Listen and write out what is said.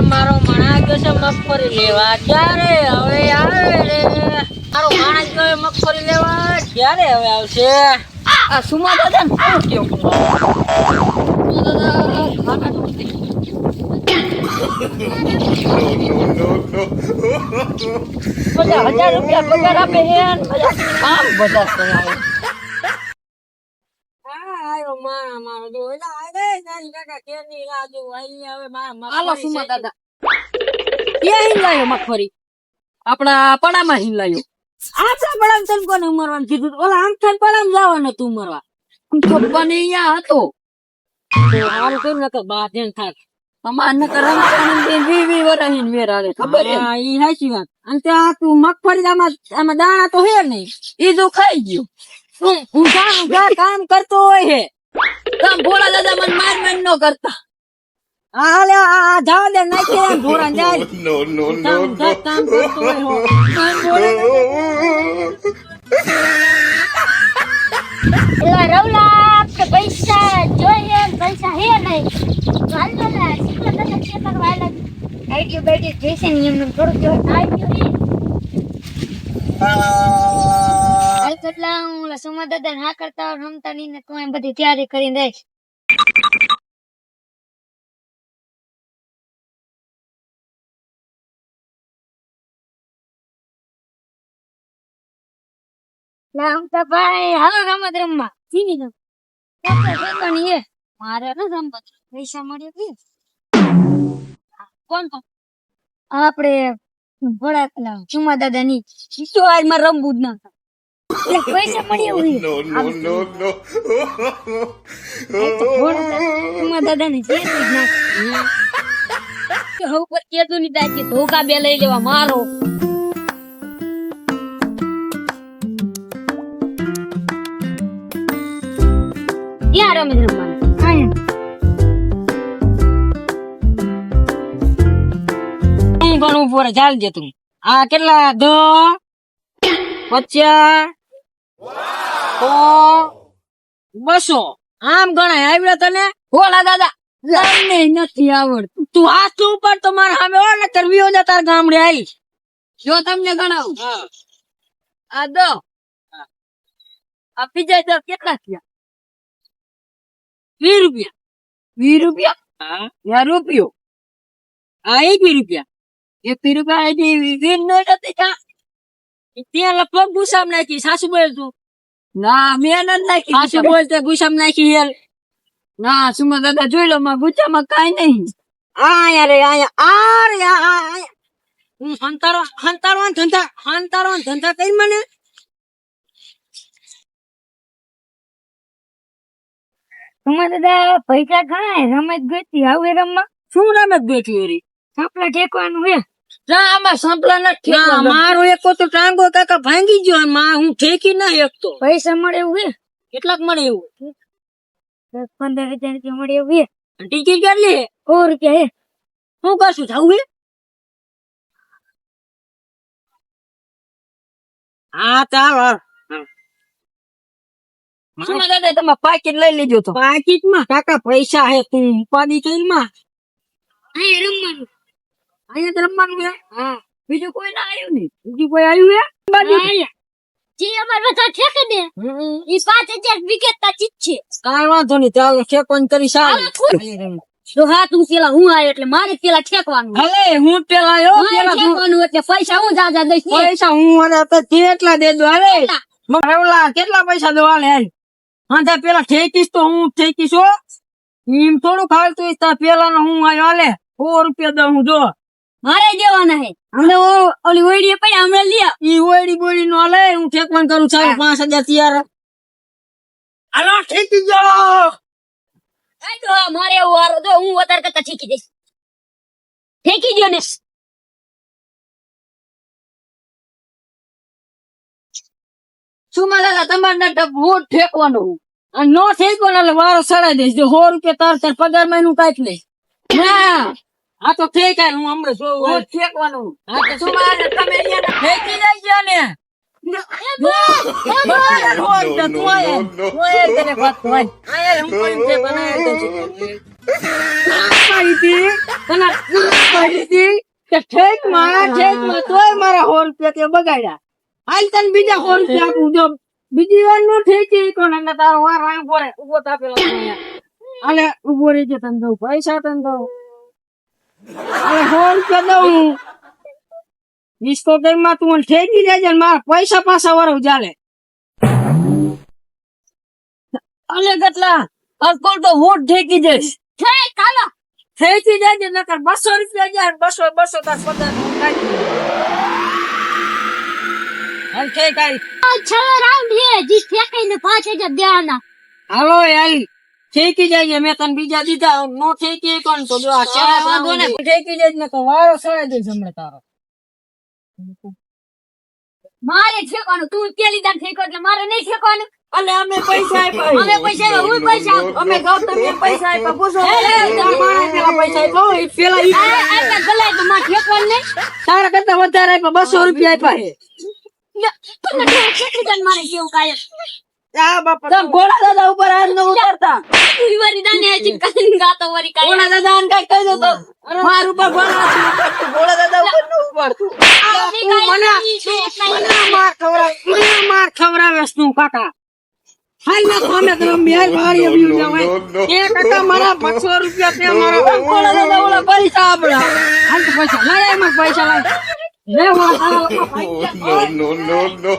મારો માણસ ગયો છે મગફળી લેવા ક્યારે હવે આવે રે મારો માણસ ગયો મગફળી લેવા ક્યારે હવે આવશે આ સુમા દાદા ને શું કેવું બધા 1000 રૂપિયા પગાર આપે છે કામ બધા કરાવે મારો જો કાકા કેની રાજુ આઈ હવે હાલો સુમા દાદા ક્યાં હિલાયો મગફળી આપણા પડામાં હિલાયો આપણા પડામાં તને કોને ઉમરવાનું કીધું ઓલા આમથાન પડામાં જવાનું તું ઉમરવા છોકરાને અહીંયા હતો હારું કર્યું નકર બા ધ્યાન થાક તમાર નકર રમવાનું વી વરહીન મેર આવે ખબર હા ઈ સાચી વાત અને ત્યાં તું મગફળી આમાં દાણા તો હે નહીં ઈ જો ખાઈ ગયો હું કામ કરતો હોય હે કામ ભોળા દાદા મને માર નો કરતા હાલે આ જાવ દે નાખી એમ ભોળા જાય કામ કરતો હોય હો એલા રવલા કે પૈસા જોઈએ પૈસા હે નહીં હાલ તો ના સિકલા તને ચેતર વાયલા આઈડિયો બેટી જેસે નિયમ થોડું જો આઈડિયો હાલ કેટલા હું સુમા દાદા હા કરતા રમતા નહીં ને તું એમ બધી તૈયારી કરીને દઈશ ના હું તો ભાઈ હાલો રમત રમવા જીની દઉં મારે ને રમત પૈસા મળ્યો કે કોણ આપણે ભોળા પેલા સુમા દાદા ની તો આજ માં રમવું જ ના પૈસા મળ્યા સુમા દાદા ની ઉપર કેતું ની દાખી ધોકા બે લઈ લેવા મારો ક્યાં રમે રમવાનું ઘણું પોરે ચાલજે તું આ કેટલા 10 50 200 આમ ગણાય આવ્યો તને ભોળા દાદા લઈને નથી આવડતું તું હાથ ઉપર તો મારા સામે હોય ને કરવી હોય તાર ગામડે આવીશ જો તમને ગણાવું આ 10 આ બીજા 10 કેટલા થયા 20 રૂપિયા 20 રૂપિયા હા રૂપિયો આ 1 રૂપિયા એક રૂપિયા વીર નો નથી ત્યાં લગભગ ગુસામ નાખી સાસુ બોલ તું ના મેં નથી નાખી સાસુ બોલતે ગુસામ નાખી યાર ના સુમા દાદા જોઈ લો માં ગુચામાં કઈ નહીં આ યાર હું હંતારવાન ધંધા કઈ મને સુમા દાદા પૈસા ઘણા રમત ગઈ હવે રમવા શું રમત બેઠી રી સાપલા ઠેકવાનું હે આમાં સંપલા નથી મારો એક તો ટાંગો કાકા ભાંગી ગયો માં હું ઠેકી ના એકતો પૈસા મળે એવું હે કેટલાક મળે એવું 10-15 હજાર રૂપિયા મળે એવું હે ટિકિટ કેટલી 100 રૂપિયા હે શું કરશું જાવું હે હા ચાલો સુમા દાદા તમે પાકીટ લઈ લેજો તો પાકીટ માં કાકા પૈસા હે તું ઉપાડી તો માં અહીંયા રમવાનું અહીંયા તો રમવાનું હે હા બીજું કોઈ ના આવ્યું નહીં બીજું કોઈ આવ્યું હે જે અમાર બધા ઠેકે ને ઈ 5000 વિકેટ તા ચીજ છે કાઈ વાંધો નહીં ચાલો ઠેકોન કરી સારું તો હા તું પેલા હું આવ્યો એટલે મારે પેલા ઠેકવાનું ભલે હું પેલા આવ્યો પેલા ઠેકવાનું એટલે પૈસા હું જાજા દઈશ પૈસા હું અને કેટલા દે દો હાલે મગરવલા કેટલા પૈસા દો હાલે હા તે પેલા ઠેકીશ તો હું ઠેકીશ હો એમ થોડું ખાલતું તા પેલા નો હું આવ્યો હાલે 100 રૂપિયા દઉં હું જો મારે દેવાના હે હમણે ઓલી ઓયડી પડી હમણે લ્યા ઈ ઓયડી બોયડી નો હાલે હું ઠેકવાન કરું ચાલ 5000 તૈયાર હાલો ઠેકી ગયો આઈ તો મારે એવું વારો તો હું વધારે કરતા ઠેકી દઈશ ઠેકી ગયો ને સુમા દાદા તમારે વોટ ઠેકવાનો અને નો ઠેકવાનો એટલે વારો સડાઈ દઈશ જો 100 રૂપિયા તાર પગાર માં નું કાઢી લઈશ ના આ તો ઠેકાય હું હમણાં વોટ ઠેકવાનું હા તો સુમા તમે અહીંયા ઠેકી જાય છે ને કાઢી હતી કે ઠેકમાં તોય મારા 100 રૂપિયા તે બગાડ્યા. હાલ તને બીજા 100 રૂપિયા આપું. જો બીજી વાર નો ઠેકી કોને ને તારો વાર આમ પડે ઉભો થા પેલા આલે ઉભો રહી જે તને દઉં પૈસા તને દઉં. આલે 100 રૂપિયા દઉં હું. 75 માં તું મને ઠેકી દેજે ને મારા પૈસા પાછા વરવ ચાલે. આલે કેટલા અસકોલ તો વોટ ઠેકી દઈશ. ઠેક હાલો ઠેકી દેજે નકર 200 રૂપિયા જાય 200 તાર પગાર કાઢી. હાલ ઠેક આવી. છેલ્લો રાઉન્ડ હે જી ઠેકાઈને 5000 દેવાના. હાલો યાર ઠેકી જાય મેં તને બીજા દીધા નો ઠેકી કોણ તો જો આ ચાર વાંધો ને ઠેકી જાય ને તો વારો સળાઈ દઈશ હમણાં તારો. મારે ઠેકવાનું તું પેલી દાન ઠેકો એટલે મારે નહીં ઠેકવાનું. અલે અમે પૈસા આપ્યા. અમે પૈસા આપ્યા, હું પૈસા આપ્યા. અમે ગૌતમને પૈસા આપ્યા. પૂછો તમારા પેલા પૈસા આપ્યા ઈ પેલા ઈ આ ગલાય તો મારે ઠેકવાનું નહીં. તારા કરતા વધારે આપ્યા 200 રૂપિયા આપ્યા છે. તમને કેટલી દાન મારે કેવું કાયમ. આ બાપા તમ ગોળા દાદા ઉપર હાથ ન ઉતારતા. તું વરી દાને હજી કાઈ ગાતો વરી કાઈ. ગોળા દાદા ને કઈ કહી દો તો માર ઉપર ગોળા ગોળા દાદા ઉપર ન ઉપાડતું. મને માર ખવરાવેસ તું કાકા. હાલ ના ખોમે તો મેર ભારી અભી જવાય. એ કાકા મારા 500 રૂપિયા તે મારા ગોળા દાદા ઓલા પૈસા આપડા. હાલ તો પૈસા લાય એમાં પૈસા લાય. લે no, no, no, no.